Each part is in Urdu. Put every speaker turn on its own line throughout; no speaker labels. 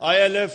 ILF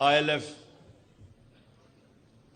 ILF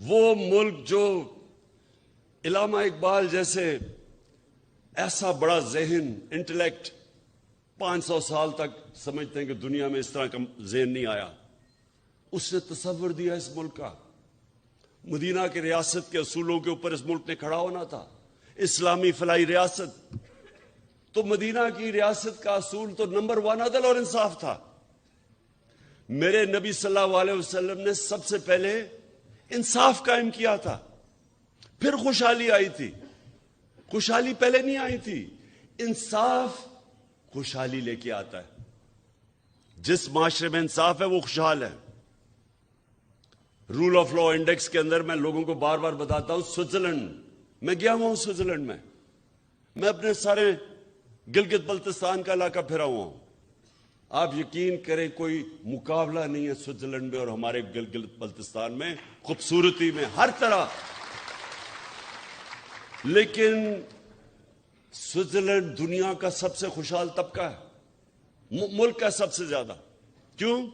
وہ ملک جو علامہ اقبال جیسے ایسا بڑا ذہن، انٹلیکٹ 500 سال تک سمجھتے ہیں کہ دنیا میں اس طرح کا ذہن نہیں آیا، اس نے تصور دیا اس ملک کا۔ مدینہ کی ریاست کے اصولوں کے اوپر اس ملک نے کھڑا ہونا تھا، اسلامی فلاحی ریاست۔ تو مدینہ کی ریاست کا اصول تو نمبر 1 عدل اور انصاف تھا۔ میرے نبی صلی اللہ علیہ وسلم نے سب سے پہلے انصاف قائم کیا تھا، پھر خوشحالی آئی تھی۔ خوشحالی پہلے نہیں آئی تھی، انصاف خوشحالی لے کے آتا ہے۔ جس معاشرے میں انصاف ہے وہ خوشحال ہے۔ رول آف لا انڈیکس کے اندر میں لوگوں کو بار بار بتاتا ہوں، سوئٹزرلینڈ میں گیا ہوا ہوں، سوئٹزرلینڈ میں اپنے سارے گلگت بلتستان کا علاقہ پھرا ہوا ہوں۔ آپ یقین کریں کوئی مقابلہ نہیں ہے سوئٹزرلینڈ میں اور ہمارے گلگت بلتستان میں، خوبصورتی میں، ہر طرح۔ لیکن سوئٹزرلینڈ دنیا کا سب سے خوشحال طبقہ ہے، ملک کا سب سے زیادہ۔ کیوں؟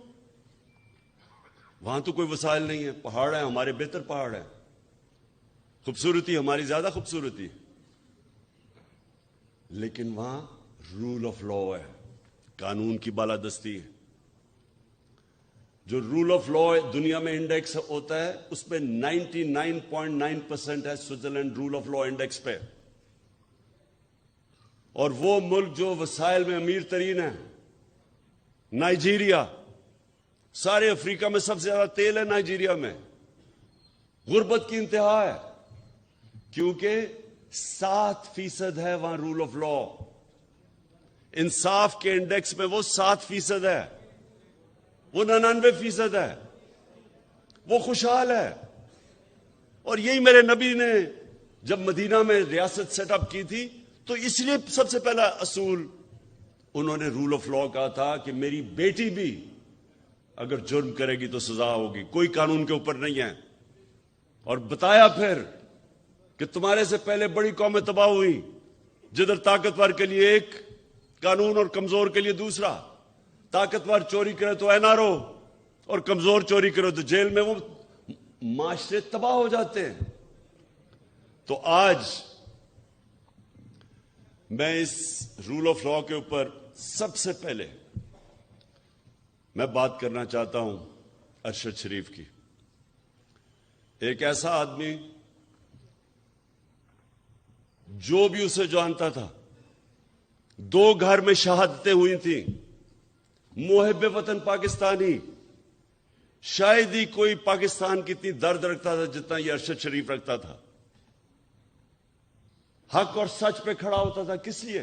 وہاں تو کوئی وسائل نہیں ہے، پہاڑ ہیں، ہمارے بہتر پہاڑ ہیں، خوبصورتی ہماری زیادہ خوبصورتی، لیکن وہاں رول آف لا ہے، قانون کی بالادستی ہے۔ جو رول آف لا دنیا میں انڈیکس ہوتا ہے اس پہ 99.9% ہے Switzerland rule of law index پہ۔ اور وہ ملک جو وسائل میں امیر ترین ہے، نائجیریا، سارے افریقہ میں سب سے زیادہ تیل ہے نائجیریا میں، غربت کی انتہا ہے، کیونکہ 7% ہے وہاں رول آف لا۔ انصاف کے انڈیکس میں وہ 7% ہے، وہ 99% ہے، وہ خوشحال ہے۔ اور یہی میرے نبی نے جب مدینہ میں ریاست سیٹ اپ کی تھی تو اس لیے سب سے پہلا اصول انہوں نے رول آف لا کہا تھا کہ میری بیٹی بھی اگر جرم کرے گی تو سزا ہوگی، کوئی قانون کے اوپر نہیں ہے۔ اور بتایا پھر کہ تمہارے سے پہلے بڑی قومیں تباہ ہوئی، جدھر طاقتور کے لیے ایک قانون اور کمزور کے لیے دوسرا، طاقتور چوری کرے تو این آر او اور کمزور چوری کرے تو جیل میں، وہ معاشرے تباہ ہو جاتے ہیں۔ تو آج میں اس رول آف لا کے اوپر سب سے پہلے میں بات کرنا چاہتا ہوں ارشد شریف کی۔ ایک ایسا آدمی جو بھی اسے جانتا تھا، 2 گھر میں شہادتیں ہوئی تھیں، محب وطن پاکستانی، شاید ہی کوئی پاکستان کی اتنی درد رکھتا تھا جتنا یہ ارشد شریف رکھتا تھا۔ حق اور سچ پہ کھڑا ہوتا تھا، کس لیے؟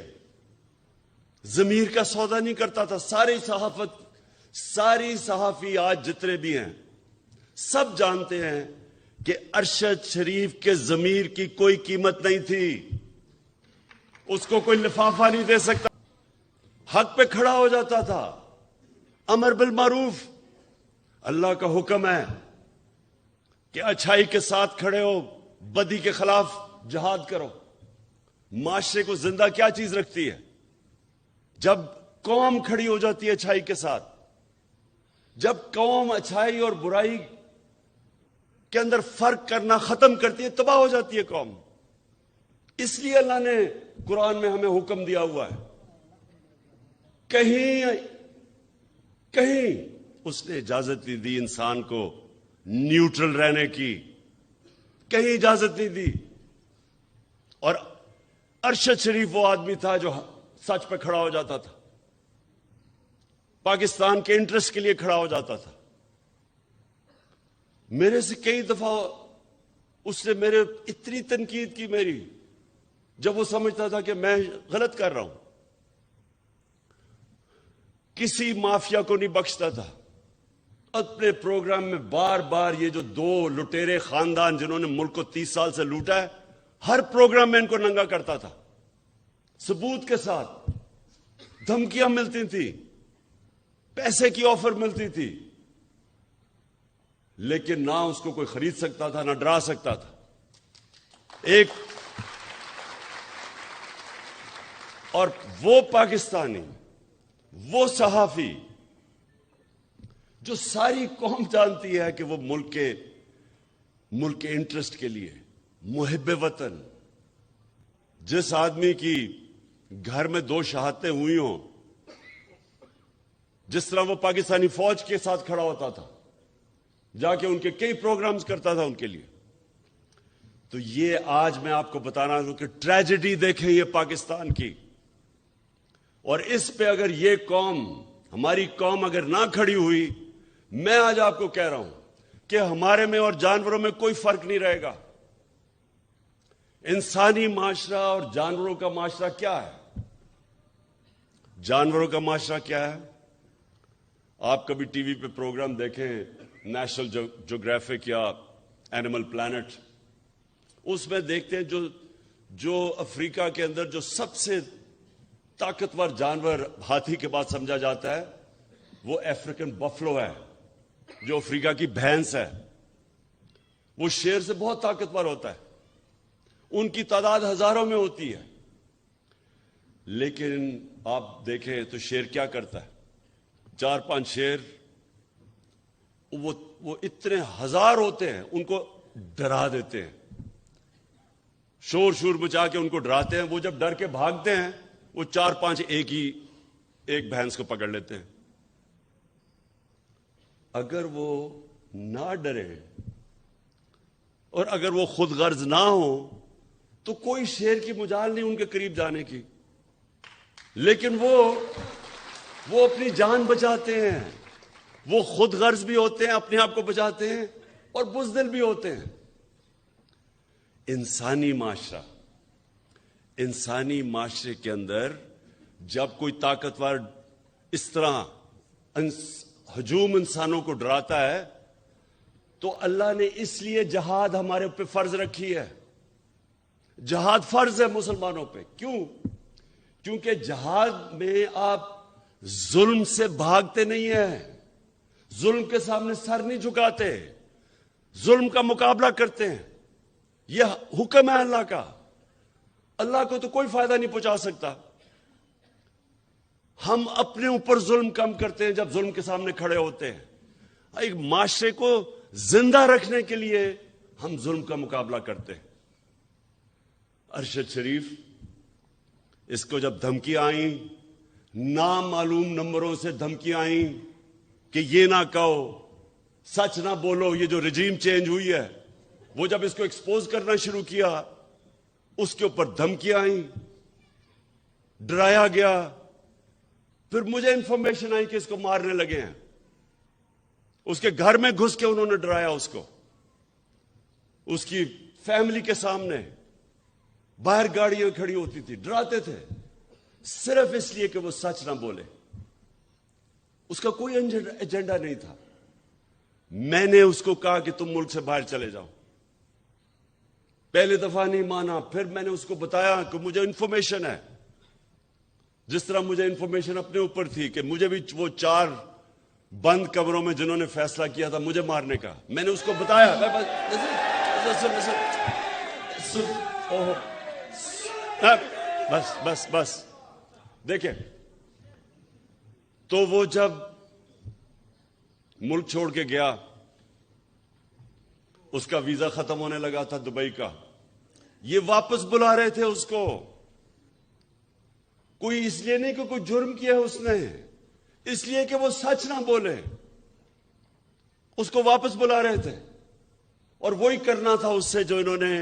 ضمیر کا سودا نہیں کرتا تھا۔ ساری صحافی آج جتنے بھی ہیں سب جانتے ہیں کہ ارشد شریف کے ضمیر کی کوئی قیمت نہیں تھی، اس کو کوئی لفافہ نہیں دے سکتا۔ حق پہ کھڑا ہو جاتا تھا، امر بالمعروف، اللہ کا حکم ہے کہ اچھائی کے ساتھ کھڑے ہو، بدی کے خلاف جہاد کرو۔ معاشرے کو زندہ کیا چیز رکھتی ہے؟ جب قوم کھڑی ہو جاتی ہے اچھائی کے ساتھ، جب قوم اچھائی اور برائی کے اندر فرق کرنا ختم کرتی ہے، تباہ ہو جاتی ہے قوم۔ اس لیے اللہ نے قرآن میں ہمیں حکم دیا ہوا ہے، کہیں اس نے اجازت نہیں دی انسان کو نیوٹرل رہنے کی، کہیں اجازت نہیں دی۔ اور ارشد شریف وہ آدمی تھا جو سچ پہ کھڑا ہو جاتا تھا، پاکستان کے انٹرسٹ کے لیے کھڑا ہو جاتا تھا۔ میرے سے کئی دفعہ اس نے میرے اتنی تنقید کی میری، جب وہ سمجھتا تھا کہ میں غلط کر رہا ہوں۔ کسی مافیا کو نہیں بخشتا تھا۔ اپنے پروگرام میں بار بار یہ جو 2 لٹیرے خاندان جنہوں نے ملک کو 30 سال سے لوٹا ہے، ہر پروگرام میں ان کو ننگا کرتا تھا، ثبوت کے ساتھ۔ دھمکیاں ملتی تھیں، پیسے کی آفر ملتی تھی، لیکن نہ اس کو کوئی خرید سکتا تھا، نہ ڈرا سکتا تھا۔ اور وہ پاکستانی، وہ صحافی جو ساری قوم جانتی ہے کہ وہ ملک کے ملک کے انٹرسٹ کے لیے، محب وطن، جس آدمی کی گھر میں 2 شہادتیں ہوئی ہوں، جس طرح وہ پاکستانی فوج کے ساتھ کھڑا ہوتا تھا، جا کے ان کے کئی پروگرامز کرتا تھا ان کے لیے. تو یہ آج میں آپ کو بتانا ہوں کہ ٹریجڈی دیکھیں یہ پاکستان کی، اور اس پہ اگر یہ قوم، ہماری قوم اگر نہ کھڑی ہوئی، میں آج آپ کو کہہ رہا ہوں کہ ہمارے میں اور جانوروں میں کوئی فرق نہیں رہے گا. انسانی معاشرہ اور جانوروں کا معاشرہ کیا ہے؟ جانوروں کا معاشرہ کیا ہے؟ آپ کبھی ٹی وی پہ پروگرام دیکھیں، نیشنل جیوگرافک یا اینیمل پلانٹ، اس میں دیکھتے ہیں جو افریقہ کے اندر جو سب سے طاقتور جانور ہاتھی کے بعد سمجھا جاتا ہے، وہ افریقن بفلو ہے، جو افریقہ کی بھینس ہے. وہ شیر سے بہت طاقتور ہوتا ہے، ان کی تعداد ہزاروں میں ہوتی ہے. لیکن آپ دیکھیں تو شیر کیا کرتا ہے؟ 4-5 شیر، وہ اتنے ہزار ہوتے ہیں، ان کو ڈرا دیتے ہیں، شور مچا کے ان کو ڈراتے ہیں. وہ جب ڈر کے بھاگتے ہیں، وہ 4-5 ایک بھینس کو پکڑ لیتے ہیں. اگر وہ نہ ڈرے اور اگر وہ خود غرض نہ ہو تو کوئی شیر کی مجال نہیں ان کے قریب جانے کی. لیکن وہ اپنی جان بچاتے ہیں، وہ خود غرض بھی ہوتے ہیں، اپنے آپ کو بچاتے ہیں، اور بزدل بھی ہوتے ہیں. انسانی معاشرے کے اندر جب کوئی طاقتور اس طرح ہجوم انسانوں کو ڈراتا ہے، تو اللہ نے اس لیے جہاد ہمارے پہ فرض رکھی ہے. جہاد فرض ہے مسلمانوں پہ. کیوں؟ کیونکہ جہاد میں آپ ظلم سے بھاگتے نہیں ہیں، ظلم کے سامنے سر نہیں جھکاتے، ظلم کا مقابلہ کرتے ہیں. یہ حکم ہے اللہ کا. اللہ کو تو کوئی فائدہ نہیں پہنچا سکتا. ہم اپنے اوپر ظلم کم کرتے ہیں جب ظلم کے سامنے کھڑے ہوتے ہیں. ایک معاشرے کو زندہ رکھنے کے لیے ہم ظلم کا مقابلہ کرتے ہیں. ارشد شریف، اس کو جب دھمکیاں آئیں، نامعلوم نمبروں سے دھمکیاں آئیں کہ یہ نہ کہو، سچ نہ بولو، یہ جو رجیم چینج ہوئی ہے، وہ جب اس کو ایکسپوز کرنا شروع کیا، اس کے اوپر دھمکیاں آئیں، ڈرایا گیا. پھر مجھے انفارمیشن آئی کہ اس کو مارنے لگے ہیں. اس کے گھر میں گھس کے انہوں نے ڈرایا اس کو، اس کی فیملی کے سامنے. باہر گاڑیاں کھڑی ہوتی تھی، ڈراتے تھے صرف اس لیے کہ وہ سچ نہ بولے. اس کا کوئی ایجنڈا نہیں تھا. میں نے اس کو کہا کہ تم ملک سے باہر چلے جاؤ. پہلے دفعہ نہیں مانا. پھر میں نے اس کو بتایا کہ مجھے انفارمیشن ہے، جس طرح مجھے انفارمیشن اپنے اوپر تھی کہ مجھے بھی وہ 4 بند کمروں میں جنہوں نے فیصلہ کیا تھا مجھے مارنے کا، میں نے اس کو بتایا. بس دیکھیں، تو وہ جب ملک چھوڑ کے گیا، اس کا ویزا ختم ہونے لگا تھا دبئی کا. یہ واپس بلا رہے تھے اس کو. کوئی اس لیے نہیں کہ کوئی جرم کیا ہے اس نے، اس لیے کہ وہ سچ نہ بولے. اس کو واپس بلا رہے تھے، اور وہی کرنا تھا اس سے جو انہوں نے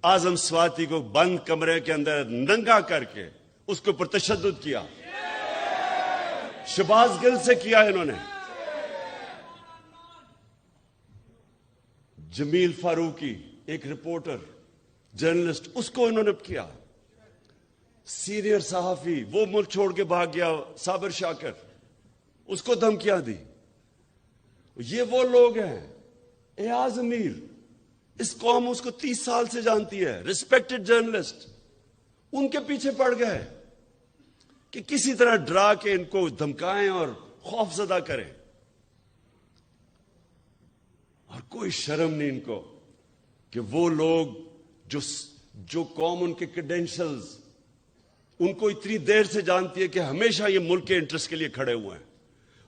اعظم سواتی کو بند کمرے کے اندر ننگا کر کے اس کے اوپر تشدد کیا. شہباز گل سے کیا انہوں نے. جمیل فاروقی، ایک رپورٹر، جرنلسٹ، اس کو انہوں نے کیا. سینئر صحافی، وہ ملک چھوڑ کے بھاگ گیا، صابر شاکر، اس کو دھمکیاں دی. یہ وہ لوگ ہیں. ایاز امیر، اس قوم اس کو 30 سال سے جانتی ہے، ریسپیکٹڈ جرنلسٹ. ان کے پیچھے پڑ گئے کہ کسی طرح ڈرا کے ان کو دھمکائیں اور خوف زدہ کریں. اور کوئی شرم نہیں ان کو کہ وہ لوگ جو قوم ان کے کریڈینشلز ان کو اتنی دیر سے جانتی ہے کہ ہمیشہ یہ ملک کے انٹرسٹ کے لیے کھڑے ہوئے ہیں،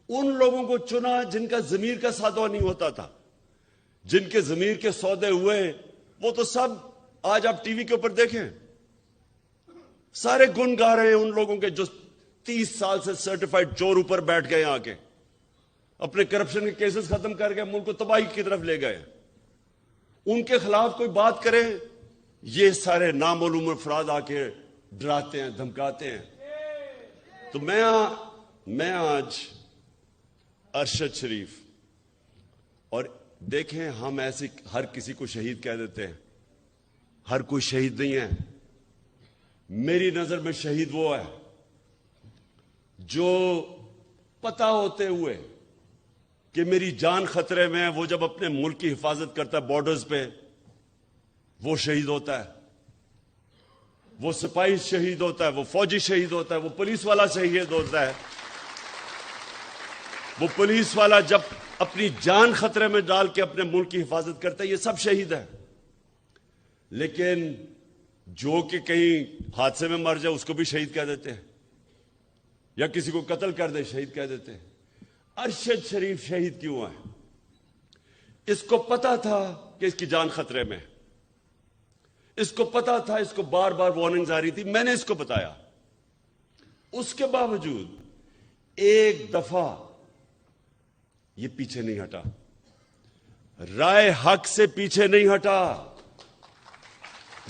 ان لوگوں کو چنا جن کا ضمیر کا ساتواں نہیں ہوتا تھا، جن کے ضمیر کے سودے ہوئے ہیں وہ تو سب آج آپ ٹی وی کے اوپر دیکھیں، سارے گن گا رہے ہیں ان لوگوں کے جو 30 سال سے سرٹیفائڈ چور اوپر بیٹھ گئے آ کے، اپنے کرپشن کے کیسز ختم کر کے ملک کو تباہی کی طرف لے گئے. ان کے خلاف کوئی بات کرے، یہ سارے نامعلوم افراد آ کے ڈراتے ہیں، دھمکاتے ہیں. تو میں آج ارشد شریف، اور دیکھیں ہم ایسے ہر کسی کو شہید کہہ دیتے ہیں، ہر کوئی شہید نہیں ہے. میری نظر میں شہید وہ ہے جو پتہ ہوتے ہوئے کہ میری جان خطرے میں ہے، وہ جب اپنے ملک کی حفاظت کرتا ہے بارڈرز پہ، وہ شہید ہوتا ہے. وہ سپاہی شہید ہوتا ہے، وہ فوجی شہید ہوتا ہے، وہ پولیس والا شہید ہوتا ہے. وہ پولیس والا جب اپنی جان خطرے میں ڈال کے اپنے ملک کی حفاظت کرتا ہے، یہ سب شہید ہے. لیکن جو کہ کہیں حادثے میں مر جائے اس کو بھی شہید کہہ دیتے ہیں، یا کسی کو قتل کر دے شہید کہہ دیتے ہیں. ارشد شریف شہید کیوں ہے؟ اس کو پتا تھا کہ اس کی جان خطرے میں، اس کو پتا تھا، اس کو بار بار وارننگز آ رہی تھی، میں نے اس کو بتایا. اس کے باوجود ایک دفعہ یہ پیچھے نہیں ہٹا، رائے حق سے پیچھے نہیں ہٹا،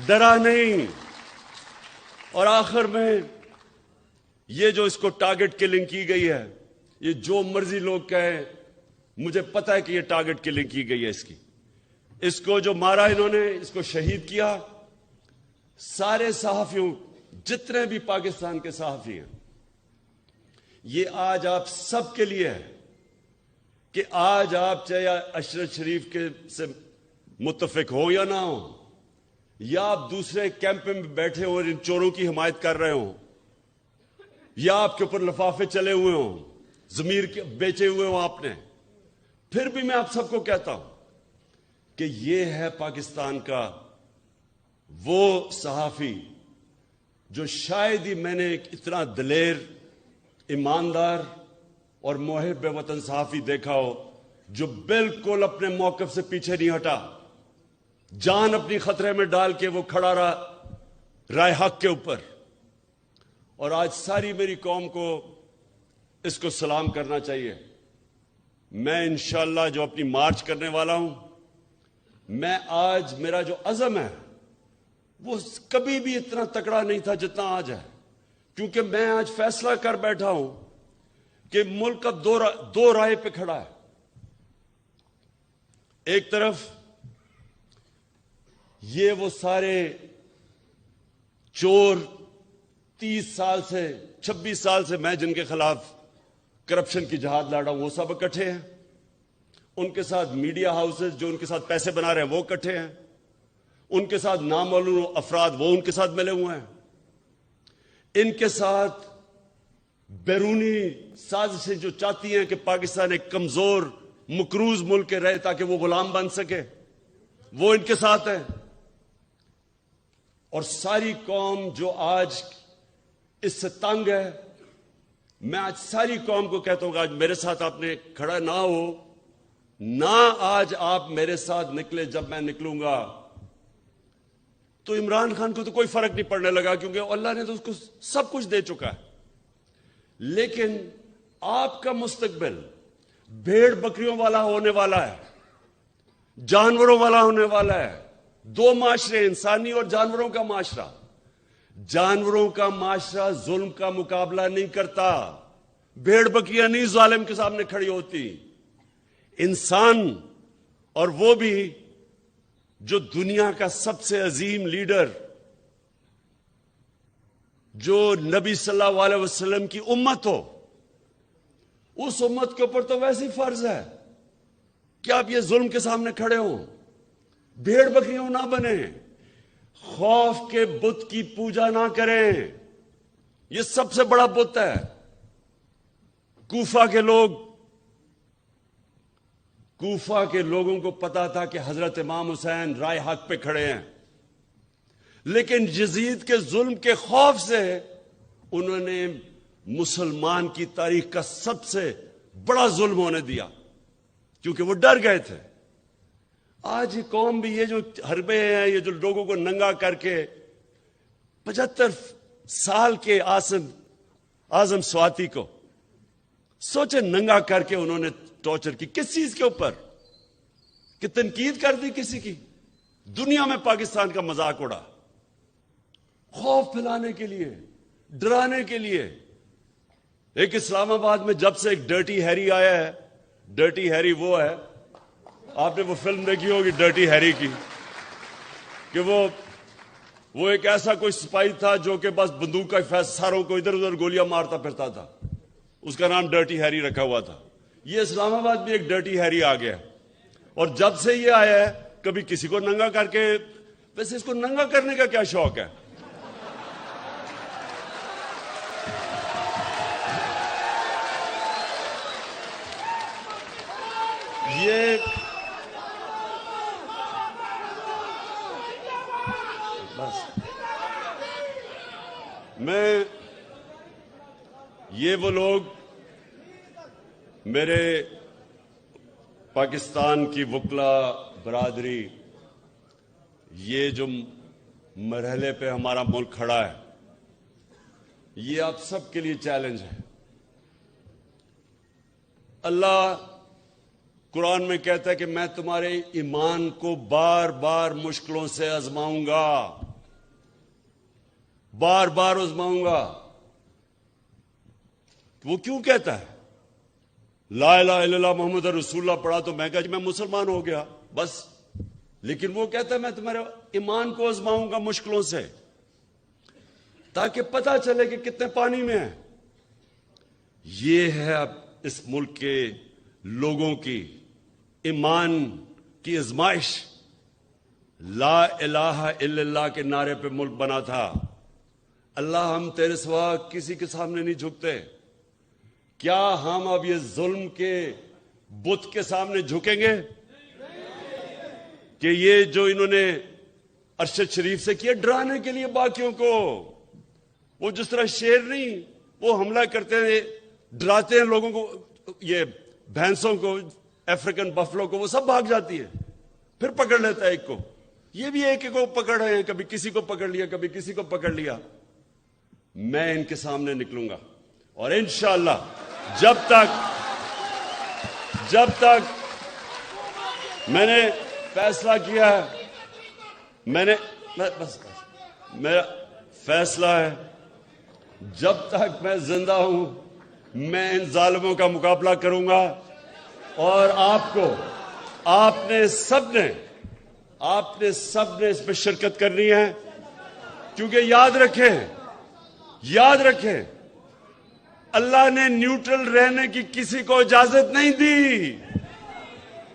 ڈرا نہیں. اور آخر میں یہ جو اس کو ٹارگٹ کلنگ کی گئی ہے، یہ جو مرضی لوگ کہیں، مجھے پتا ہے کہ یہ ٹارگٹ کلنگ کی گئی ہے. اس کو جو مارا انہوں نے، اس کو شہید کیا. سارے صحافیوں، جتنے بھی پاکستان کے صحافی ہیں، یہ آج آپ سب کے لیے ہے کہ آج آپ چاہے ارشد شریف کے سے متفق ہو یا نہ ہو، یا آپ دوسرے کیمپ میں بیٹھے ہو اور ان چوروں کی حمایت کر رہے ہوں، یا آپ کے اوپر لفافے چلے ہوئے ہوں، ضمیر کے بیچے ہوئے ہوں آپ نے، پھر بھی میں آپ سب کو کہتا ہوں کہ یہ ہے پاکستان کا وہ صحافی جو شاید ہی میں نے اتنا دلیر، ایماندار اور محب وطن صحافی دیکھا ہو جو بالکل اپنے موقف سے پیچھے نہیں ہٹا، جان اپنی خطرے میں ڈال کے وہ کھڑا رہا رائے حق کے اوپر. اور آج ساری میری قوم کو اس کو سلام کرنا چاہیے. میں انشاءاللہ جو اپنی مارچ کرنے والا ہوں، میں آج میرا جو عزم ہے وہ کبھی بھی اتنا تکڑا نہیں تھا جتنا آج ہے، کیونکہ میں آج فیصلہ کر بیٹھا ہوں کہ ملک اب دو رائے پہ کھڑا ہے. ایک طرف یہ وہ سارے چور 30 سال سے 26 سال سے میں جن کے خلاف کرپشن کی جہاد لڑا ہوں، وہ سب اکٹھے ہیں. ان کے ساتھ میڈیا ہاؤسز جو ان کے ساتھ پیسے بنا رہے ہیں وہ اکٹھے ہیں. ان کے ساتھ نامعلوم افراد وہ ان کے ساتھ ملے ہوئے ہیں. ان کے ساتھ بیرونی سازشیں جو چاہتی ہیں کہ پاکستان ایک کمزور مقروض ملک رہے تاکہ وہ غلام بن سکے، وہ ان کے ساتھ ہے. اور ساری قوم جو آج اس سے تنگ ہے، میں آج ساری قوم کو کہتا ہوں کہ آج میرے ساتھ آپ نے کھڑا نہ ہو، نہ آج آپ میرے ساتھ نکلے. جب میں نکلوں گا تو عمران خان کو تو کوئی فرق نہیں پڑنے لگا، کیونکہ اللہ نے تو اس کو سب کچھ دے چکا ہے. لیکن آپ کا مستقبل بھیڑ بکریوں والا ہونے والا ہے، جانوروں والا ہونے والا ہے. دو معاشرے، انسانی اور جانوروں کا معاشرہ. جانوروں کا معاشرہ ظلم کا مقابلہ نہیں کرتا، بھیڑ بکریاں نہیں ظالم کے سامنے کھڑی ہوتی. انسان، اور وہ بھی جو دنیا کا سب سے عظیم لیڈر، جو نبی صلی اللہ علیہ وسلم کی امت ہو، اس امت کے اوپر تو ویسے ہی فرض ہے کہ آپ یہ ظلم کے سامنے کھڑے ہوں، بھیڑ بکریوں نہ بنیں، خوف کے بت کی پوجا نہ کریں. یہ سب سے بڑا بت ہے. کوفہ کے لوگوں کو پتا تھا کہ حضرت امام حسین رائے حق پہ کھڑے ہیں، لیکن یزید کے ظلم کے خوف سے انہوں نے مسلمان کی تاریخ کا سب سے بڑا ظلم ہونے دیا، کیونکہ وہ ڈر گئے تھے. آج یہ قوم بھی، یہ جو حربے ہیں، یہ جو لوگوں کو ننگا کر کے 75 سال کے اعظم سواتی کو سوچے ننگا کر کے انہوں نے ٹارچر کی، کس چیز کے اوپر؟ کہ تنقید کر دی کسی کی؟ دنیا میں پاکستان کا مذاق اڑا، خوف پھیلانے کے لیے، ڈرانے کے لیے۔ ایک اسلام آباد میں جب سے ایک ڈرٹی ہیری آیا ہے، ڈرٹی ہیری وہ ہے، آپ نے وہ فلم دیکھی ہوگی ڈرٹی ہیری کی، کہ وہ ایک ایسا کوئی سپاہی تھا جو کہ بس بندوق کا ساروں کو ادھر ادھر گولیاں مارتا پھرتا تھا، اس کا نام ڈرٹی ہیری رکھا ہوا تھا۔ یہ اسلام آباد میں ایک ڈرٹی ہیری آ گیا، اور جب سے یہ آیا ہے کبھی کسی کو ننگا کر کے، ویسے اس کو ننگا کرنے کا کیا شوق ہے؟ یہ بس یہ وہ لوگ، میرے پاکستان کی وکلا برادری، یہ جو مرحلے پہ ہمارا ملک کھڑا ہے، یہ آپ سب کے لیے چیلنج ہے۔ اللہ قرآن میں کہتا ہے کہ میں تمہارے ایمان کو بار بار مشکلوں سے آزماؤں گا، بار بار آزماؤں گا۔ وہ کیوں کہتا ہے؟ لا الہ الا اللہ محمد رسول اللہ پڑھا تو میں کہا جی میں مسلمان ہو گیا بس، لیکن وہ کہتا ہے میں تمہارے ایمان کو آزماؤں گا مشکلوں سے، تاکہ پتہ چلے کہ کتنے پانی میں ہیں۔ یہ ہے اب اس ملک کے لوگوں کی ایمان کی آزمائش۔ لا الہ الا اللہ کے نعرے پہ ملک بنا تھا۔ اللہ ہم تیرے سوا کسی کے سامنے نہیں جھکتے، کیا ہم اب یہ ظلم کے بت کے سامنے جھکیں گے؟ کہ یہ جو انہوں نے ارشد شریف سے کیا ڈرانے کے لیے باقیوں کو، وہ جس طرح شیر نہیں، وہ حملہ کرتے ہیں، ڈراتے ہیں لوگوں کو، یہ بھینسوں کو، افریکن بفلو کو، وہ سب بھاگ جاتی ہے، پھر پکڑ لیتا ہے ایک کو۔ یہ بھی ایک کو پکڑ رہے ہیں، کبھی کسی کو پکڑ لیا، کبھی کسی کو پکڑ لیا۔ میں ان کے سامنے نکلوں گا، اور انشاءاللہ جب تک میں نے فیصلہ کیا ہے، میرا فیصلہ ہے، جب تک میں زندہ ہوں میں ان ظالموں کا مقابلہ کروں گا، اور آپ نے سب نے اس پہ شرکت کرنی ہے، کیونکہ یاد رکھیں اللہ نے نیوٹرل رہنے کی کسی کو اجازت نہیں دی،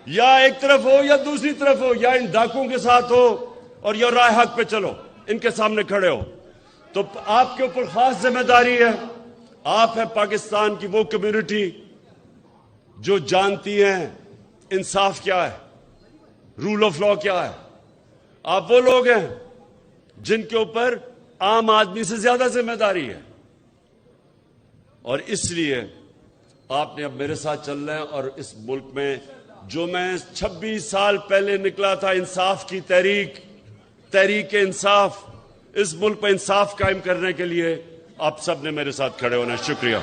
یا ایک طرف ہو یا دوسری طرف ہو، یا ان ڈاکوں کے ساتھ ہو اور یا راہ حق پہ چلو، ان کے سامنے کھڑے ہو۔ تو آپ کے اوپر خاص ذمہ داری ہے، آپ ہے پاکستان کی وہ کمیونٹی جو جانتی ہیں انصاف کیا ہے، رول آف لا کیا ہے۔ آپ وہ لوگ ہیں جن کے اوپر عام آدمی سے زیادہ ذمہ داری ہے، اور اس لیے آپ نے اب میرے ساتھ چلنا ہے، اور اس ملک میں جو میں 26 سال پہلے نکلا تھا انصاف کی تحریک انصاف، اس ملک پہ انصاف قائم کرنے کے لیے آپ سب نے میرے ساتھ کھڑے ہونا ہے۔ شکریہ۔